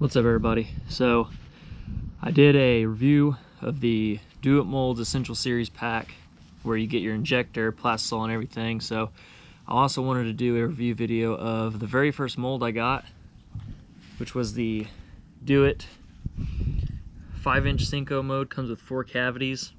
What's up, everybody? So I did a review of the Do It Molds Essential Series pack where you get your injector, plastisol, and everything. So I also wanted to do a review video of the very first mold I got, which was the Do It 5-inch SENKO mode. Comes with 4 cavities.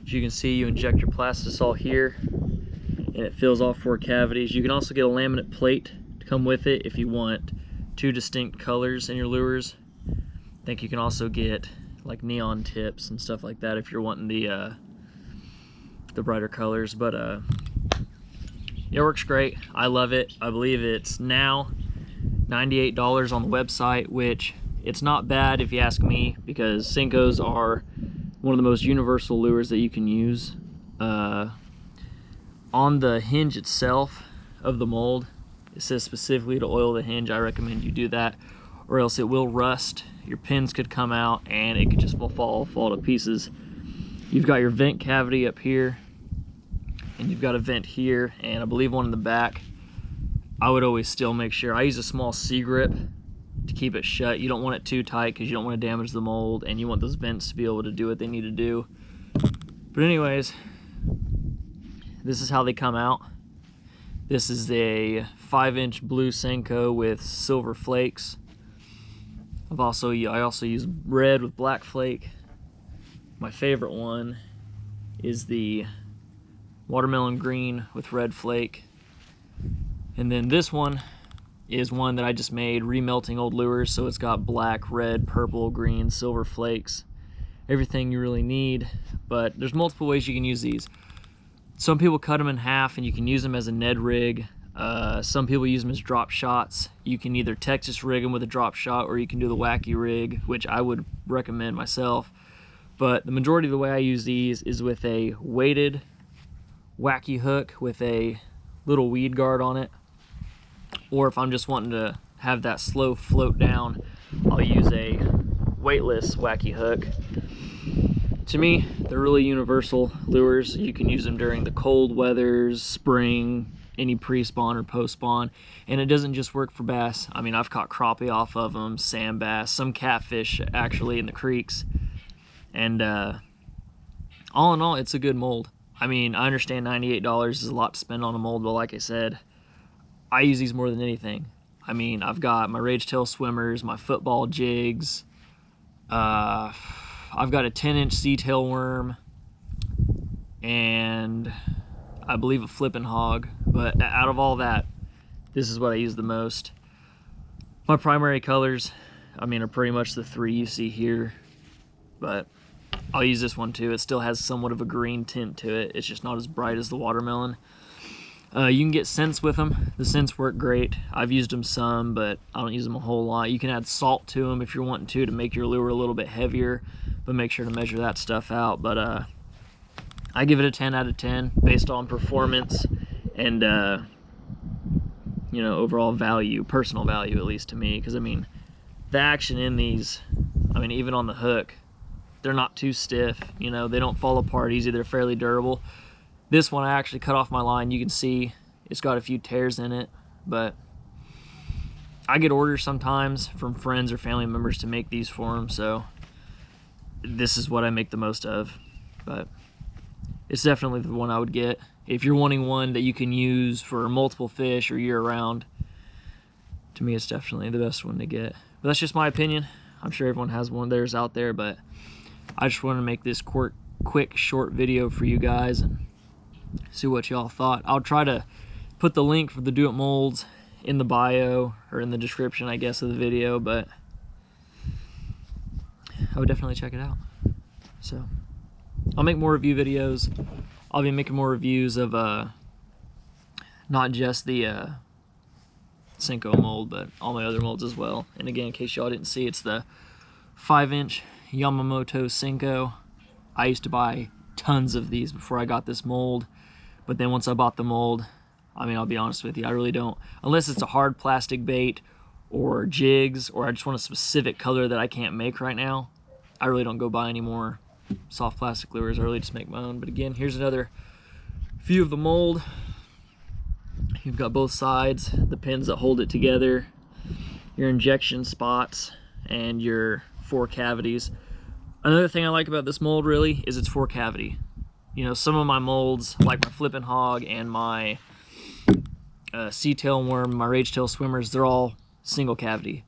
As you can see, you inject your plastisol here and it fills all 4 cavities. You can also get a laminate plate to come with it if you want 2 distinct colors in your lures. I think you can also get like neon tips and stuff like that if you're wanting the brighter colors. But it works great. I love it. I believe it's now $98 on the website, which it's not bad if you ask me, because SENKOs are one of the most universal lures that you can use. On the hinge itself of the mold, it says specifically to oil the hinge. I recommend you do that, or else it will rust. Your pins could come out and it could just fall to pieces. You've got your vent cavity up here, and you've got a vent here, and I believe one in the back. I would always still make sure. I use a small C-grip to keep it shut. You don't want it too tight because you don't want to damage the mold, and you want those vents to be able to do what they need to do. But anyways, this is how they come out. This is a 5-inch blue SENKO with silver flakes. I also use red with black flake. My favorite one is the watermelon green with red flake. And then this one is one that I just made remelting old lures, so it's got black, red, purple, green, silver flakes. Everything you really need, but there's multiple ways you can use these. Some people cut them in half and you can use them as a Ned rig. Some people use them as drop shots. You can either Texas rig them with a drop shot, or you can do the wacky rig, which I would recommend myself. But the majority of the way I use these is with a weighted wacky hook with a little weed guard on it. Or if I'm just wanting to have that slow float down, I'll use a weightless wacky hook. To me, they're really universal lures. You can use them during the cold weathers, spring, any pre-spawn or post-spawn, and it doesn't just work for bass. I mean, I've caught crappie off of them, sand bass, some catfish actually in the creeks, and all in all, it's a good mold. I mean, I understand $98 is a lot to spend on a mold, but like I said, I use these more than anything. I mean, I've got my rage tail swimmers, my football jigs, I've got a 10-inch sea tail worm, and I believe a flippin' hog. But out of all that, this is what I use the most. My primary colors, I mean, are pretty much the 3 you see here, but I'll use this one too. It still has somewhat of a green tint to it. It's just not as bright as the watermelon. You can get scents with them. The scents work great. I've used them some, but I don't use them a whole lot. You can add salt to them if you're wanting to make your lure a little bit heavier, but make sure to measure that stuff out. But I give it a 10 out of 10 based on performance and you know, overall value, personal value at least to me. Because I mean, the action in these, I mean, even on the hook, they're not too stiff. You know, they don't fall apart easy. They're fairly durable. This one I actually cut off my line. You can see it's got a few tears in it, but I get orders sometimes from friends or family members to make these for them, so this is what I make the most of. But it's definitely the one I would get if you're wanting one that you can use for multiple fish or year-round. To me, it's definitely the best one to get. But that's just my opinion. I'm sure everyone has one of theirs out there, but I just wanted to make this quick short video for you guys and see what y'all thought. I'll try to put the link for the Do It molds in the bio or in the description, I guess, of the video, but I would definitely check it out. So I'll make more review videos. I'll be making more reviews of not just the SENKO mold, but all my other molds as well. And again, in case y'all didn't see, it's the 5-inch Yamamoto SENKO. I used to buy tons of these before I got this mold, but then once I bought the mold, I mean, I'll be honest with you, I really don't, unless it's a hard plastic bait or jigs, or I just want a specific color that I can't make right now, I really don't go buy any more soft plastic lures. I really just make my own. But again, here's another view of the mold. You've got both sides, the pins that hold it together. your injection spots and your 4 cavities. Another thing I like about this mold really is its 4 cavity. You know, some of my molds, like my flippin' hog and my sea tailworm, my rage tail swimmers, they're all single cavity.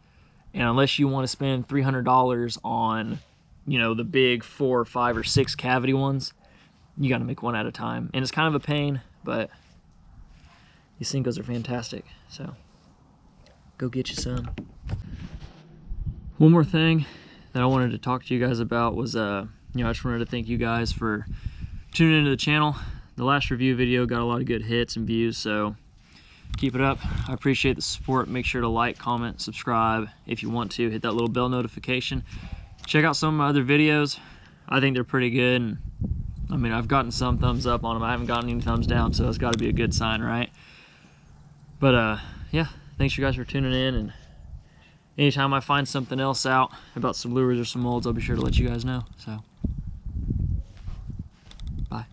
And unless you want to spend $300 on, you know, the big 4, 5, or 6 cavity ones, you got to make one at a time. And it's kind of a pain, but these SENKOs are fantastic. So go get you some. One more thing that I wanted to talk to you guys about was, you know, I just wanted to thank you guys for tuning into the channel. The last review video got a lot of good hits and views, so keep it up. I appreciate the support. Make sure to like, comment, subscribe if you want to. Hit that little bell notification. Check out some of my other videos. I think they're pretty good. And I mean, I've gotten some thumbs up on them. I haven't gotten any thumbs down, so it's got to be a good sign, right? But yeah, thanks you guys for tuning in. And anytime I find something else out about some lures or some molds, I'll be sure to let you guys know. So, bye.